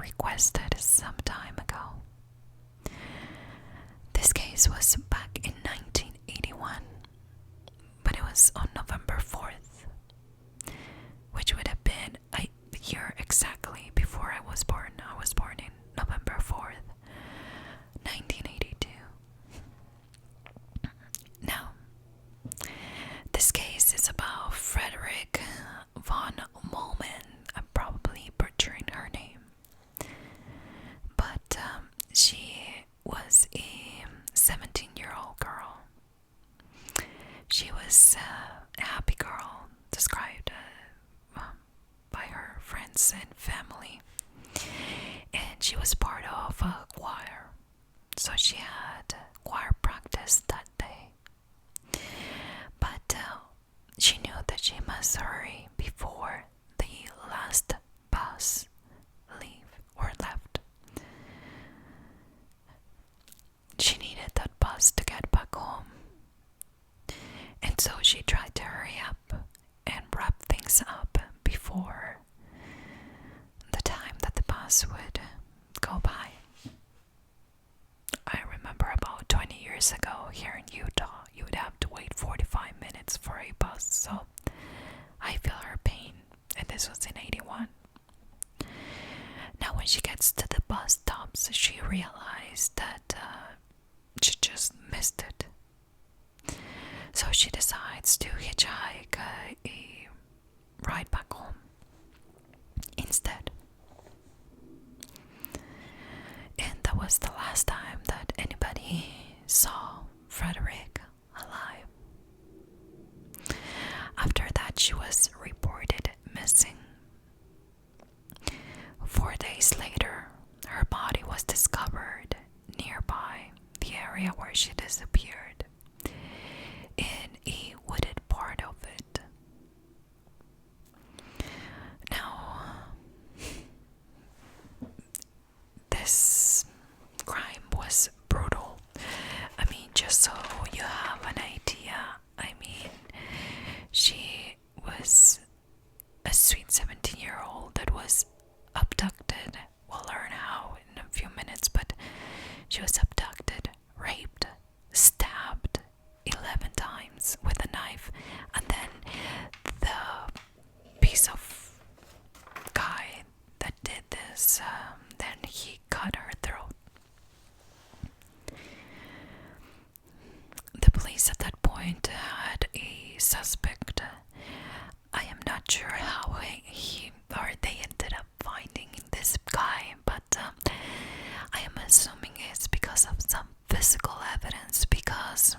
requested some time ago. This case was back in 1981, but it was on November 4th, which would have been a year exactly before I was born. I was born in November 4th, 1982. Now, this case is about Frederike von Molman. I'm probably butchering her name, but she was a 17-year-old girl. She was a happy girl, described by her friends and family, and she was part of a choir, so she had choir practice that day. But she knew that she must hurry before the last bus left. She needed that bus to get back home, and so she tried to hurry up and wrap things up before the time that the bus would go by. I remember about 20 years ago here in Utah, you would have to wait 45 minutes for a bus, so I feel her pain, and this was in 81. Now when she gets to the bus stops, she realized that she just missed it. So she decides to hitchhike a ride back home instead. And that was the last time that anybody saw Frederike alive. After that, she was reported missing. 4 days later, her body was discovered nearby the area where she disappeared, in a wooded part of it. Now, this crime was brutal. I mean, just so you have an idea, she was a sweet 17-year-old that was abducted. We'll learn how in a few minutes, but she was abducted, raped, stabbed 11 times with a knife, and then the piece of guy that did this, then he cut her throat. The police at that point had a suspect. I am not sure how they ended up finding this guy, but I am assuming it's because of some physical evidence, because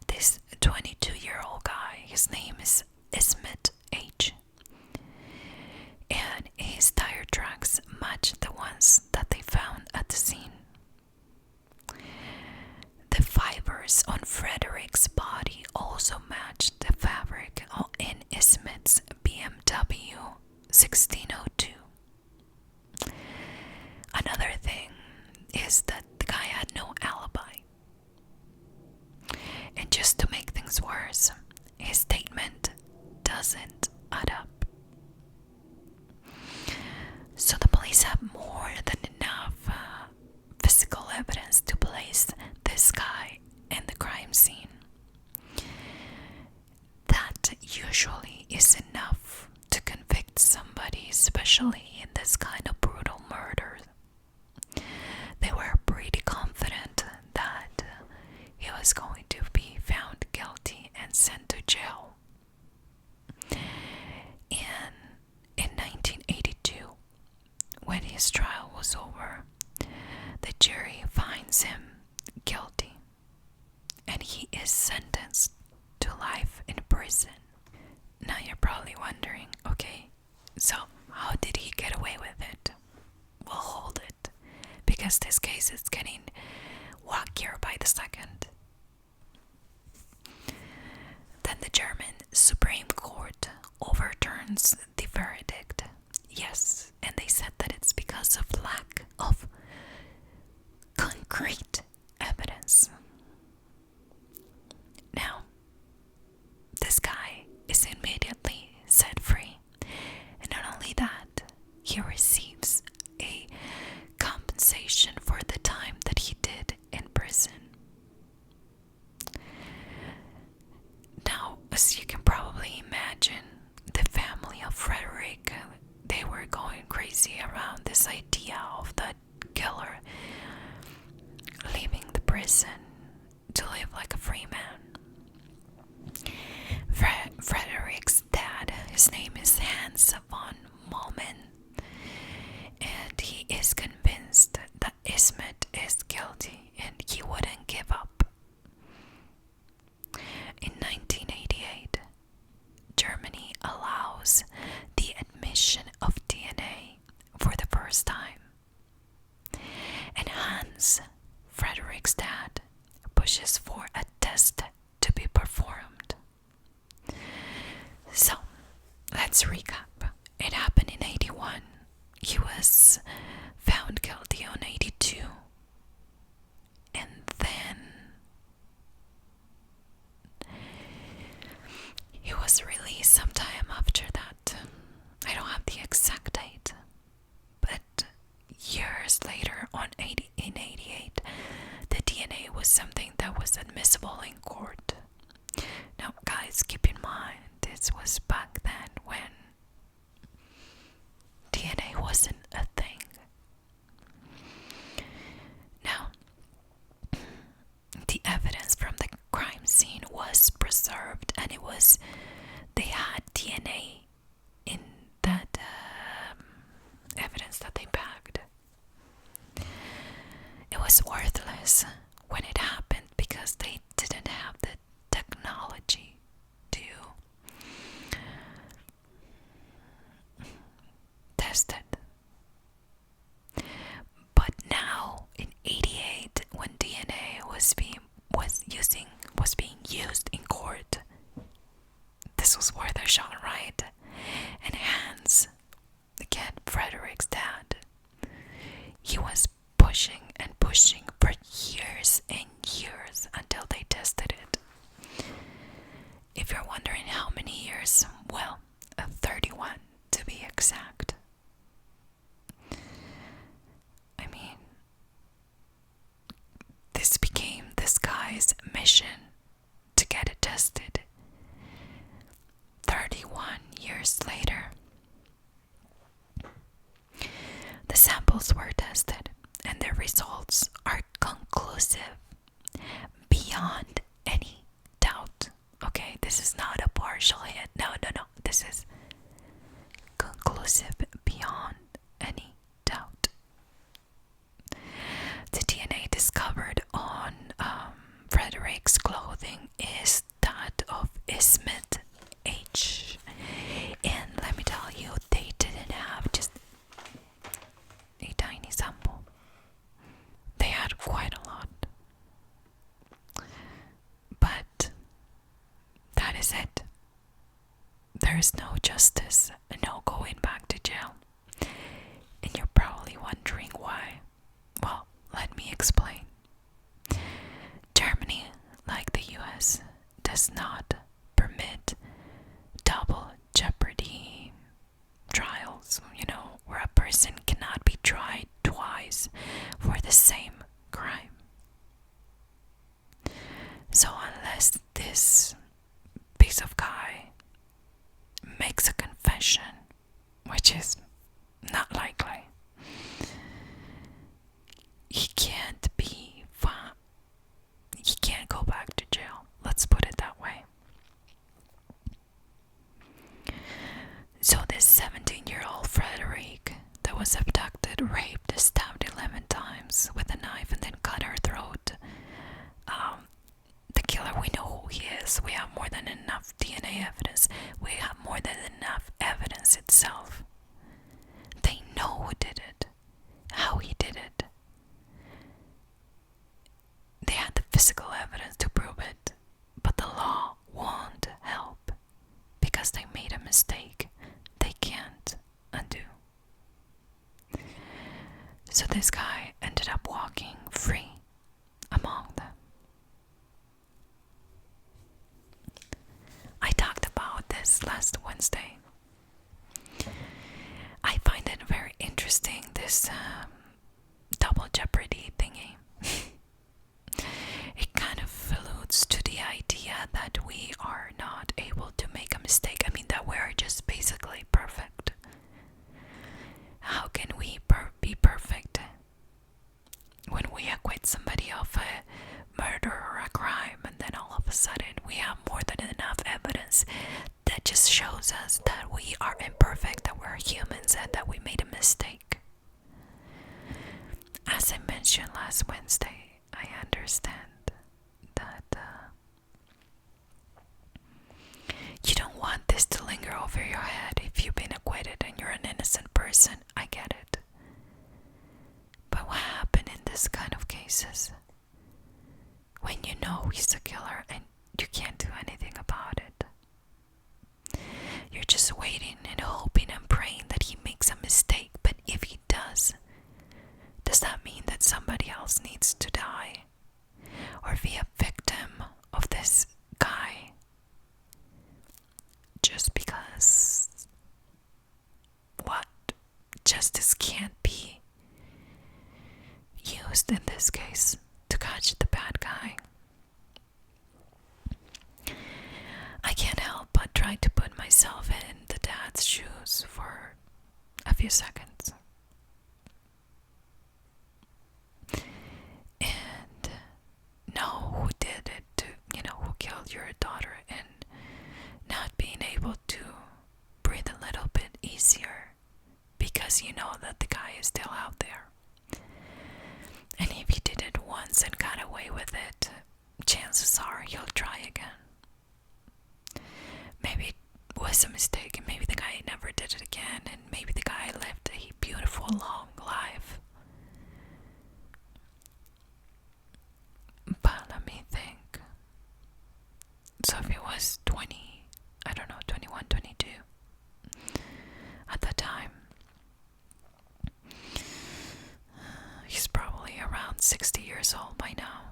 this 22-year-old guy, his name is Ismet H, and his tire tracks match the ones that they found at the scene. The fibers on Frederike's body also matched the fabric in Ismet's BMW 1602. Another thing is that the guy had no alibi. And just to make things worse, his statement doesn't add up. So the police have more than enough physical evidence to place this guy in the crime scene. That usually is enough to convict somebody, especially in this kind of brutal murder. They were pretty confident that he was going to be found guilty and sent to jail. And in 1982, when his trial was over, the jury finds him guilty, and he is sentenced to life in prison. Now you're probably wondering, okay, so how did he get away with it? We'll hold it, because this case is getting wackier by the second. Then the German Supreme Court overturns the verdict. Yes, and they said that it's because of lack of concrete evidence. Now, this guy is immediately set free, and not only that, he receives a Hans, Frederike's dad, pushes for a test to be performed. So, let's recap. It happened in 81. He was found guilty on 82. And then he was released sometime after that. I don't have the exact date. But years later, in 88, the DNA was something that was admissible in court. Now, guys, keep in mind, this was back then when DNA wasn't a thing. Now, the evidence from the crime scene was preserved, and they had DNA in that evidence that they bagged. It was worthless when it happened because they didn't have the technology to test it. But now in 88, when DNA was being used in court, this was worth a shot, right? And Hans, again, Frederike's dad, he was pushing and pushing for years and years until they tested it. If you're wondering how many years, well, 31 to be exact. I mean, this became this guy's mission to get it tested. 31 years later, the samples were tested, and the results are conclusive beyond any doubt. Okay, this is not a partial hit. No. This is conclusive beyond any doubt. The DNA discovered on Frederike's clothing is that of Ismet H. And let me tell you, they didn't have just a tiny sample. They had quite a lot. But that is it. There is no justice, no going back to jail. And you're probably wondering why. Well, let me explain. Germany, like the US, does not permit double jeopardy trials, where a person cannot be tried twice for the same crime. So unless this piece of guy makes a confession, which is not likely, he can't be fine. He can't go back to jail. Let's put it that way. So this 17-year-old Frederike that was abducted, raped, stabbed 11 times with a knife, and then cut her throat. The killer, we know who he is. We have more than enough DNA evidence. We have more than enough evidence itself. They know who did it, how he did it. They had the physical evidence to prove it, but the law won't help because they made a mistake they can't undo. So this guy ended up walking free among them. I talked about this last Wednesday. I find it very interesting, this double jeopardy thingy. It kind of alludes to the idea that we are not able to make a mistake. I mean, that we are just basically perfect. How can we be perfect when we acquit somebody of a murder or a crime, and then all of a sudden we have more than enough evidence that just shows us that we are imperfect, that we're humans, and that we made a mistake? As I mentioned last Wednesday, I understand that you don't want this to linger over your head. If you've been acquitted and you're an innocent person, I get it. But what happened in this kind of case? cases when you know he's a killer and you can't do anything about it. You're just waiting and hoping and praying that he makes a mistake, but if he does that mean that somebody else needs to die or be a victim of this guy just because what? Justice can't be used in this case to catch the bad guy. I can't help but try to put myself in the dad's shoes for a few seconds. And know who did it, who killed your daughter, and not being able to breathe a little bit easier because you know that the guy is still out there. And if he did it once and got away with it, chances are he'll try again. Maybe it was a mistake, and maybe the guy never did it again, and maybe the guy lived a beautiful long life. But let me think. So if it was 21, 22 at the time, he's probably around 60 years old by now.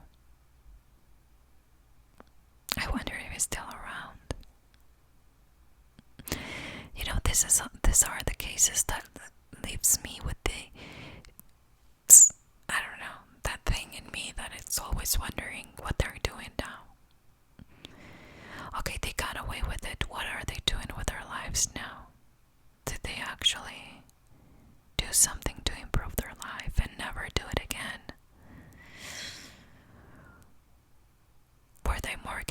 I wonder if he's still around. These are the cases that leaves me with that thing in me that it's always wondering what they're doing now. Okay, they got away with it. What are they doing with their lives now? Did they actually do something to improve their life and never do it again? Were they more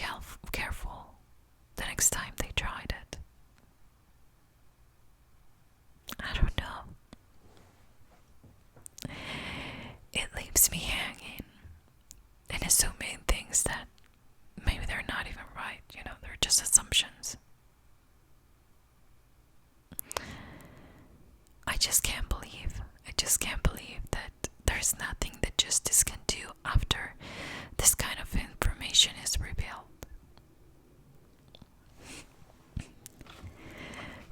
careful the next time they tried it? I don't know. It leaves me hanging and assuming things that maybe they're not even right, they're just assumptions. I just can't believe that there's nothing that justice can do after this kind of information is revealed.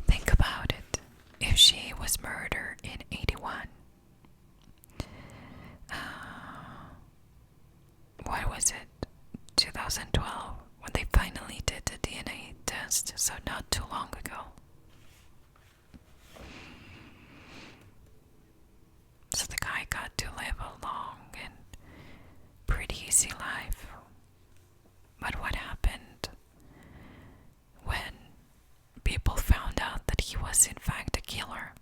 Think about it. If she was murdered in 81, what was it? 2012, when they finally did the DNA test, so not too long ago. So the guy got to live a long and pretty easy life. But what happened when people found out that he was in fact a killer?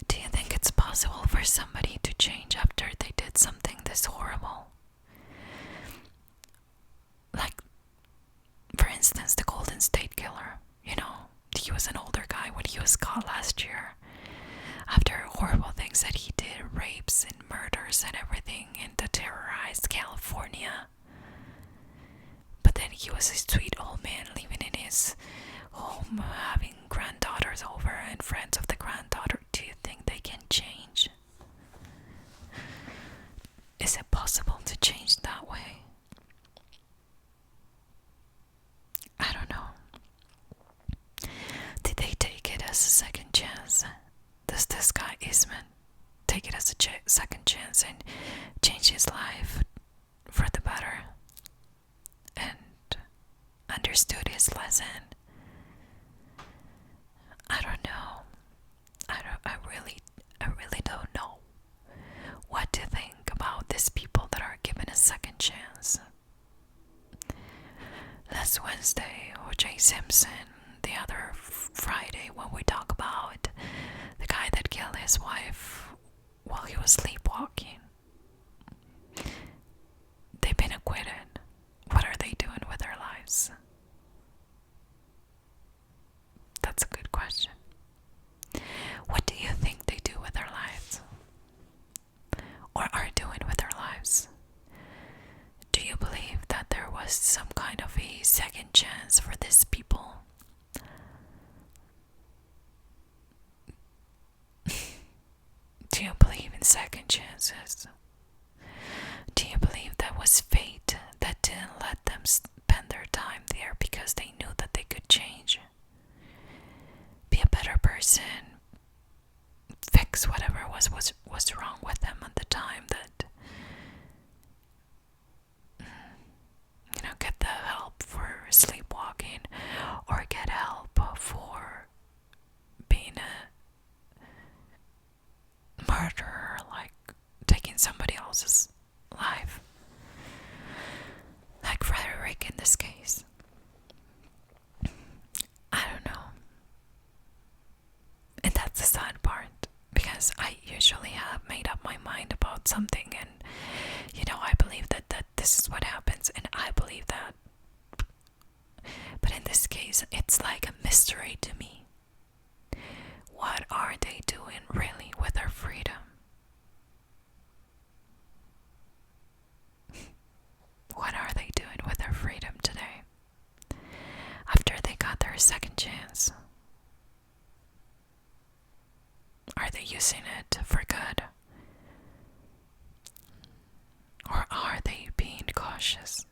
Do you think it's possible for somebody to change after they did something this horrible? Like, for instance, the Golden State Killer. He was an older guy when he was caught last year after horrible things that he did, rapes and murders and everything, and terrorized California. But then he was a sweet old man living in his home, having granddaughters over and friends of the granddaughter. Do you think they can change? Is it possible to change that way? I don't know. Did they take it as a second chance? Does this guy Eastman take it as a second chance and change his life for the better and understood his lesson? I don't know. I really don't know what to think about these people that are given a second chance. Last Wednesday, O.J. Simpson, the other Friday, when we talk about the guy that killed his wife while he was sleepwalking, they've been acquitted. What are they doing with their lives? That's a good question. What do you think they do with their lives? Or are doing with their lives? Do you believe that there was some kind of a second chance for these people? Do you believe in second chances? Do you believe that was fate that didn't let them spend their time there because they knew that they could change? Be a better person, fix whatever was wrong with them at the time, that get the help for sleepwalking, or get help for being a murderer, like taking somebody else's life, like Frederike in this case. I don't know. And that's the sad part, because I usually have made up my mind about something, and I believe that this is what happens, and I believe that. But in this case, it's like a mystery to me. What are they doing really with their freedom? What are they doing with their freedom today? After they got their second chance? Are they using it for good? Or are they being cautious?